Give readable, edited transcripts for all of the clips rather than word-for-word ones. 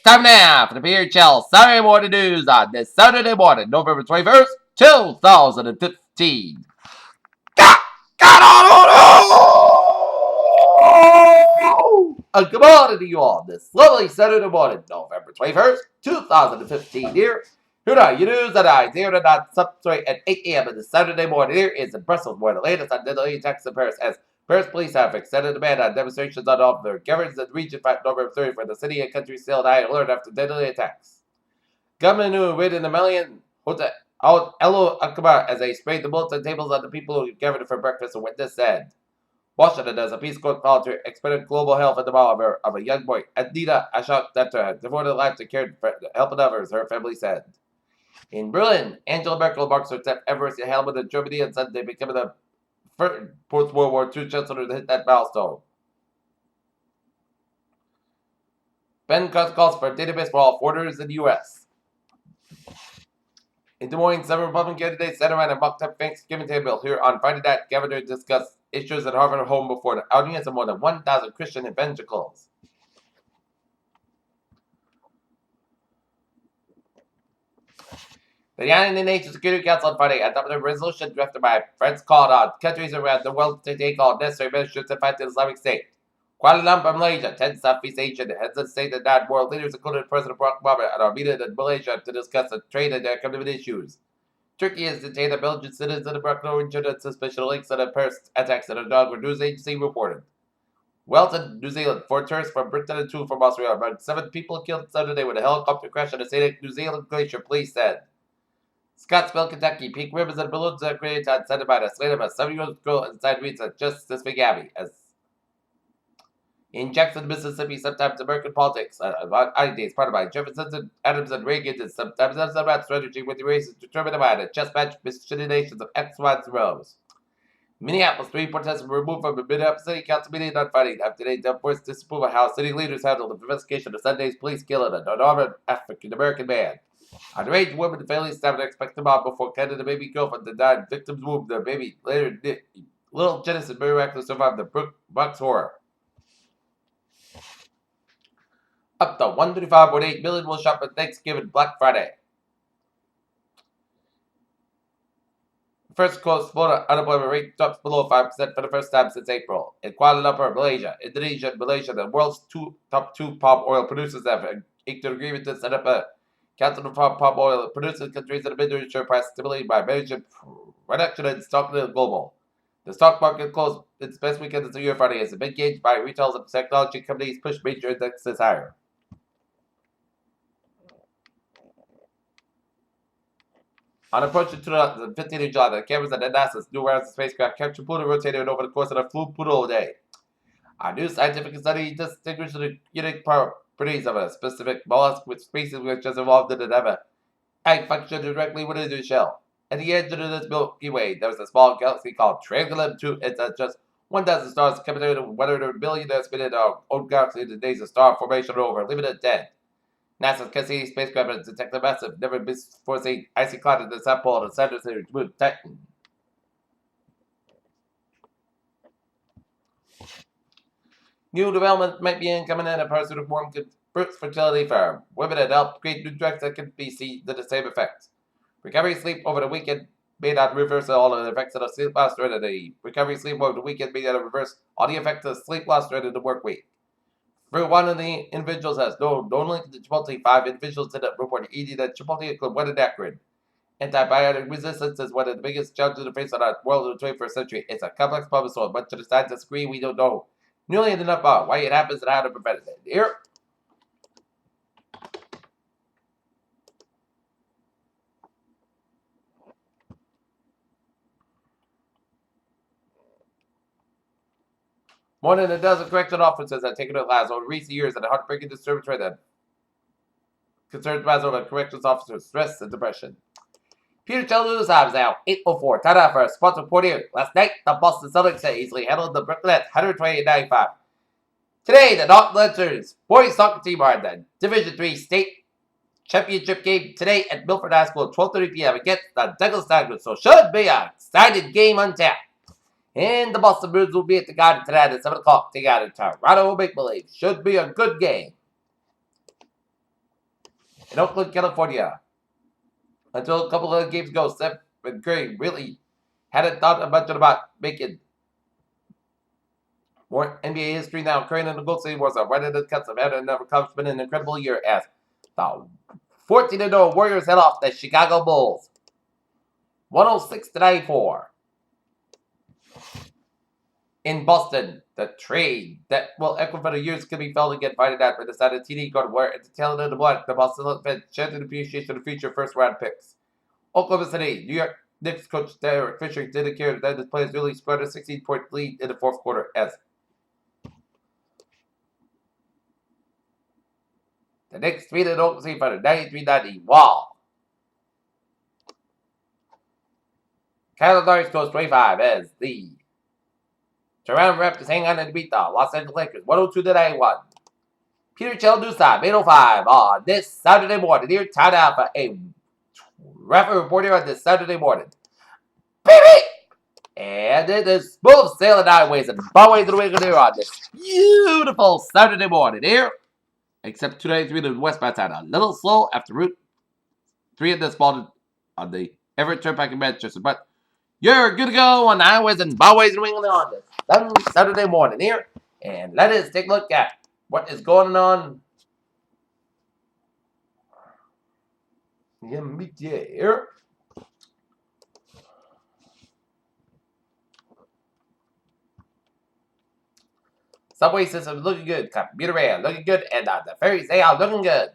Time now for the PHL Saturday morning news on this Saturday morning, November 21st, 2015. Got on! Good morning to you all this lovely Saturday morning, November 21st, 2015 here. Here are your news at 9:09 at 8 a.m. on this Saturday morning. Here is in Brussels where the latest on Italy attacks in Paris as Paris police have extended a ban on demonstrations on all their governments and region by November 30 for the city and country still high alert after deadly attacks. Government who wait in a million out Elo Akbar as they sprayed the bullets and tables on the people who gathered for breakfast, a witness said. Washington as a Peace Corps volunteer expected global health in the mouth of a young boy, Adida Ashok Detta, devoted life to care for helping others, her family said. In Berlin, Angela Merkel marks her 10th anniversary helmet in Germany and said they became the first post-World War II chancellor to hit that milestone. Ben calls for a database for all foreigners in the U.S. In Des Moines, several Republican candidates sat around a mock-up Thanksgiving table here on Friday night gathered to discuss issues at Harvard home before the audience of more than 1,000 Christian evangelicals. The United Nations Security Council on Friday adopted a resolution drafted by friends called on countries around the world to take all necessary measures to fight the Islamic State. Kuala Lumpur, Malaysia, 10 Southeast Asian heads of state and non-world leaders, including President Barack Obama, and Armenia and Malaysia, to discuss the trade and economic issues. Turkey has detained a Belgian citizen of Morocco region on suspicion of links to the Paris attacks that a dog news agency reported. Wellington, New Zealand, 4 tourists from Britain and 2 from Australia. About 7 people killed Saturday when a helicopter crashed on a scenic New Zealand glacier, police said. Scottsville, Kentucky, pink ribbons and balloons are created on Santa Barbara. Slated by a 7-year-old girl inside reads at just this big Abbey. As in Jackson, Mississippi, sometimes American politics about ideas part of by Jefferson, Adams, and Reagan, and sometimes that's about strategy with the races determined by a chess match machinations of X, Y, and rows. Minneapolis, 3 protesters were removed from the Minneapolis City Council meeting on Friday after they voiced disapproval of how city leaders handled the investigation of Sunday's police killing an unarmed African American man. Underage women and families stabbed an expectant mom before cutting the baby girlfriend that died in victim's womb. The baby later little Genesis miraculously survived the Bucks horror. Up to 135.8 million will shop at Thanksgiving Black Friday. First coast Florida unemployment rate drops below 5% for the first time since April. In Kuala Lumpur, Malaysia, Indonesia, and Malaysia, the world's top two palm oil producers have inked an agreement to set up a council of palm oil producing countries that have been to ensure price stability by managing reduction in stock global. The stock market closed its best weekend of the year Friday as the big gains by retail and technology companies pushed major indexes higher. On approach to 15th of July, the cameras at NASA's New Horizons spacecraft captured Pluto rotating over the course of a full Pluto day. A new scientific study distinguished the unique properties of a specific mollusk with species which has evolved in an egg function directly within its shell. At the edge of this Milky Way, there was a small galaxy called Triangulum 2. It's just 1,000 stars compared to 100 billion that's been in our own galaxy in the days of star formation over, leaving it dead. NASA's Cassini spacecraft has detected a massive, never before seen icy cloud in the South Pole of the Saturn moon Titan. New development might be incoming in a pursuit of warm birth fertility farm. Women had helped create new drugs that can be seen to the same effects. Recovery sleep over the weekend may not reverse all of the effects of sleep loss during the recovery sleep over the weekend may not reverse all the effects of sleep loss during the work week. For one of the individuals has no link to Chipotle. 5 individuals did report eating that Chipotle include one inacrid. Antibiotic resistance is one of the biggest challenges to face on our world in the 21st century. It's a complex problem, so much to the scientists agree we don't know nearly enough about why it happens and how to prevent it. Here. More than a dozen correctional officers have taken their lives over recent years in a heartbreaking disturbance that concerns rise over corrections officers' stress and depression. Peter News Times now 8:04. Time out for a sports report here. Last night, the Boston Celtics had easily handled the Brooklyn Nets 120-95. Today, the North Lancers boys soccer team are in the Division III state championship game today at Milford High School at 12:30 p.m. against the Douglas Tigers. So should be an exciting game on tap. And the Boston Bruins will be at the Garden tonight at 7 o'clock. They got it. Toronto Make Believe. Should be a good game. in Oakland, California. Until a couple of games ago, Steph and Curry really hadn't thought much about making more NBA history now. Curry and the Golden State Warriors are right at the cusp of having another accomplishment in an incredible year as the 14-0 Warriors head off the Chicago Bulls. 106-94. In Boston, the trade that will echo for the years could be felt again Friday night, but decided TD got to wear at the tail end of the blood. The Boston fans chanted appreciation of future first round picks. Oklahoma City, New York Knicks coach Derek Fisher didn't care that the players really spread a 16-point lead in the fourth quarter as the Knicks defeated Oklahoma City for the 93-90. Wow. Kyle Lowry scores 25 as the Toronto Raptors hang on to beat the Los Angeles Lakers 102-91. Peter Cheldusa, 8:05 on this Saturday morning. Here, tied out for a referee reporter on this Saturday morning. Baby! And it is smooth sailing highways and byways of the way here on this beautiful Saturday morning here. Except 293 to the westbound side. A little slow after Route 3 in this morning on the Everett Turnpike in Manchester. But you're good to go on the highways and byways of New England on this Saturday morning here. And let us take a look at what is going on here. Subway system looking good. Computer Rail looking good. And the ferries, they are looking good.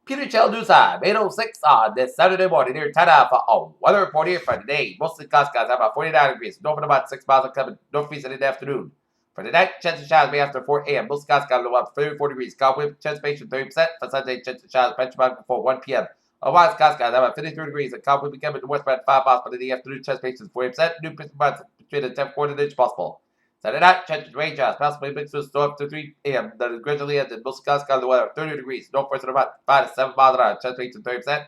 Peter Cheldusa, 8:06 on this Saturday morning here. Tada for a weather report here for today. Mostly clouds, about 49 degrees. North and about 6 miles coming northeast in the afternoon. For the night, chance of showers may after 4 a.m. Most skies got about 34 degrees. Cloud wind chance of 30%. For Sunday, chance of showers benchmark before 1 p.m. Otherwise, skies got about 53 degrees. And cloud wind becoming the westbound 5 miles. But in the afternoon, chance of 40%. New months between the 10th quarter inch possible. Saturday night, chance of rain showers. Possibly mixed with storm up to 3 a.m. That is gradually ended. Most skies got the weather 30 degrees. Northwest about 5 to 7 miles an hour. Chance of 30%.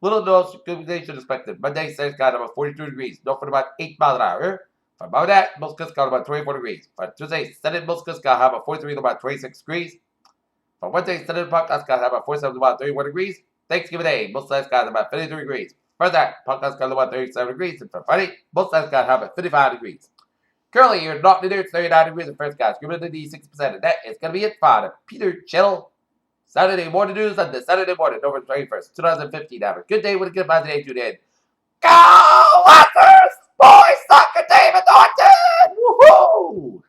Little nose circulation expected. Monday, Saturday, got about 42 degrees. Northwest about 8 miles an hour. For about that, most got about 24 degrees. For Tuesday, Sunday, most got about 43 to about 26 degrees. For Wednesday, Sunday, podcast got about 47 to about 31 degrees. Thanksgiving Day, most got about 53 degrees. For that, podcast got about 37 degrees. And for Friday, most got about 55 degrees. Currently, you're not near 39 degrees and first guys. Humidity 60%. And that is going to be it for Peter Chill. Saturday morning news on the Saturday morning, November 21st, 2015. Have a good day. What a good day tune in. Go Lakers! Boys, soccer, David Norton! Woohoo!